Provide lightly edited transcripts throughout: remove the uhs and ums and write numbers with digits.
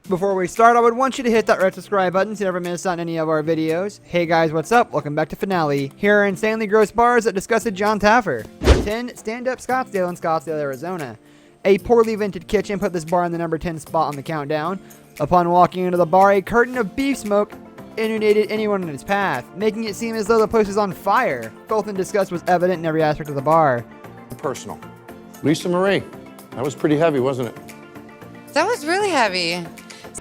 Before we start, I would want you to hit that red subscribe button so you never miss on any of our videos. Hey guys, what's up? Welcome back to Finale. Here are insanely gross bars that disgusted Jon Taffer. Number 10, stand Up Scottsdale in Scottsdale, Arizona. A poorly vented kitchen put this bar in the number 10 spot on the countdown. Upon walking into the bar, a curtain of beef smoke inundated anyone in its path, making it seem as though the place was on fire. Filth and disgust was evident in every aspect of the bar. Personal. Lisa Marie, that was pretty heavy, wasn't it? That was really heavy.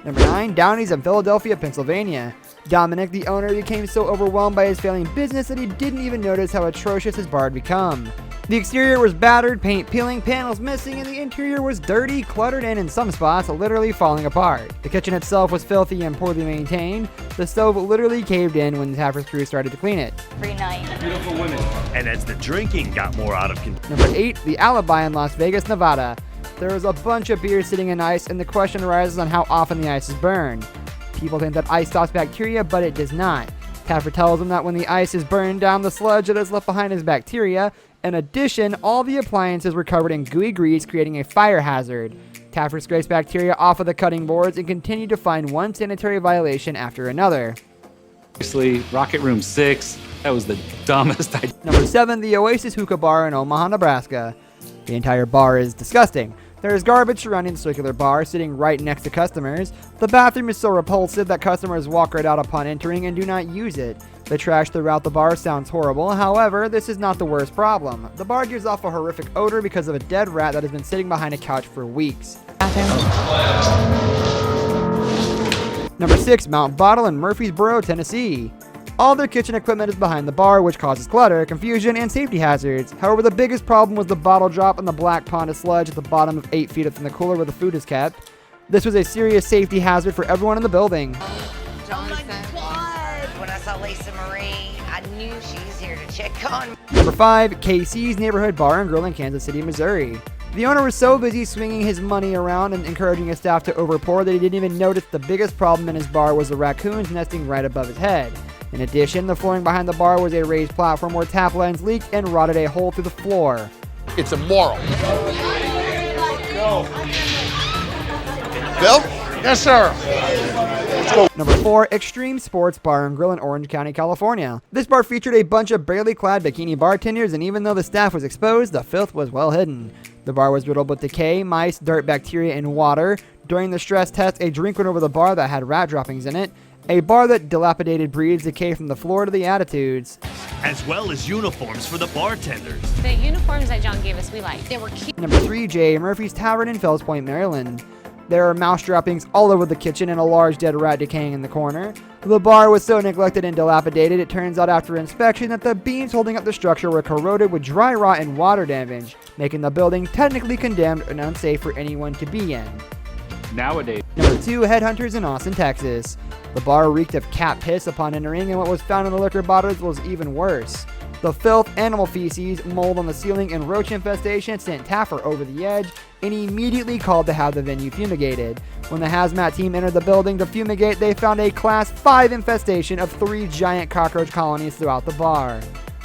Number 9, Downies in Philadelphia, Pennsylvania. Dominic, the owner, became so overwhelmed by his failing business that he didn't even notice how atrocious his bar had become. The exterior was battered, paint peeling, panels missing, and the interior was dirty, cluttered, and in some spots, literally falling apart. The kitchen itself was filthy and poorly maintained. The stove literally caved in when the Taffer's crew started to clean it. Free night. Beautiful women. And as the drinking got more out of control. Number 8, the Alibi in Las Vegas, Nevada. There is a bunch of beer sitting in ice, and the question arises on how often the ice is burned. People think that ice stops bacteria, but it does not. Taffer tells them that when the ice is burned down, the sludge that is left behind is bacteria. In addition, all the appliances were covered in gooey grease, creating a fire hazard. Taffer scrapes bacteria off of the cutting boards and continued to find one sanitary violation after another. Obviously, Rocket Room 6, that was the dumbest idea. Number 7, the Oasis Hookah bar in Omaha, Nebraska. The entire bar is disgusting. There is garbage surrounding the circular bar, sitting right next to customers. The bathroom is so repulsive that customers walk right out upon entering and do not use it. The trash throughout the bar sounds horrible. However, this is not the worst problem. The bar gives off a horrific odor because of a dead rat that has been sitting behind a couch for weeks. Number 6, Mount Bottle in Murphysboro, Tennessee. All their kitchen equipment is behind the bar, which causes clutter, confusion, and safety hazards. However, the biggest problem was the bottle drop and the black pond of sludge at the bottom of 8 feet from the cooler where the food is kept. This was a serious safety hazard for everyone in the building. Oh my God. When I saw Lisa Marie, I knew she was here to check on me. Number 5, KC's Neighborhood Bar and Grill in Kansas City, Missouri. The owner was so busy swinging his money around and encouraging his staff to overpour that he didn't even notice the biggest problem in his bar was the raccoons nesting right above his head. In addition, the flooring behind the bar was a raised platform where tap lines leaked and rotted a hole through the floor. It's immoral. Bill? Yes, sir. Let's go. Number 4, Extreme Sports Bar and Grill in Orange County, California. This bar featured a bunch of barely clad bikini bartenders, and even though the staff was exposed, the filth was well hidden. The bar was riddled with decay, mice, dirt, bacteria, and water. During the stress test, a drink went over the bar that had rat droppings in it. A bar that dilapidated breeds decay from the floor to the attitudes. As well as uniforms for the bartenders. The uniforms that John gave us, we liked. They were cute. Number 3, Murphys Tavern in Fells Point, Maryland. There are mouse droppings all over the kitchen and a large dead rat decaying in the corner. The bar was so neglected and dilapidated, it turns out after inspection that the beams holding up the structure were corroded with dry rot and water damage, making the building technically condemned and unsafe for anyone to be in. Nowadays. Number 2, Headhunters in Austin, Texas. The bar reeked of cat piss upon entering, and what was found in the liquor bottles was even worse. The filth, animal feces, mold on the ceiling, and roach infestation sent Taffer over the edge, and he immediately called to have the venue fumigated. When the hazmat team entered the building to fumigate, they found a Class 5 infestation of 3 giant cockroach colonies throughout the bar.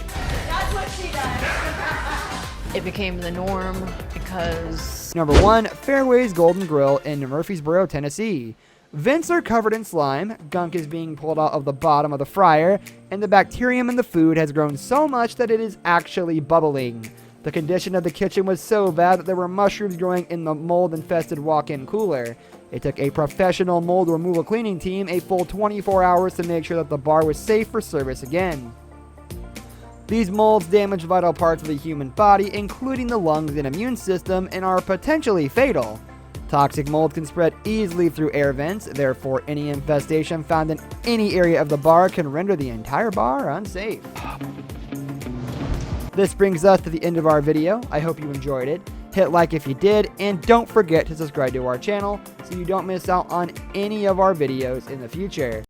That's what she does. It became the norm because... Number 1, Fairway's Golden Grill in Murphysboro, Tennessee. Vents are covered in slime, gunk is being pulled out of the bottom of the fryer, and the bacterium in the food has grown so much that it is actually bubbling. The condition of the kitchen was so bad that there were mushrooms growing in the mold-infested walk-in cooler. It took a professional mold removal cleaning team a full 24 hours to make sure that the bar was safe for service again. These molds damage vital parts of the human body, including the lungs and immune system, and are potentially fatal. Toxic mold can spread easily through air vents, therefore any infestation found in any area of the bar can render the entire bar unsafe. This brings us to the end of our video. I hope you enjoyed it. Hit like if you did, and don't forget to subscribe to our channel so you don't miss out on any of our videos in the future.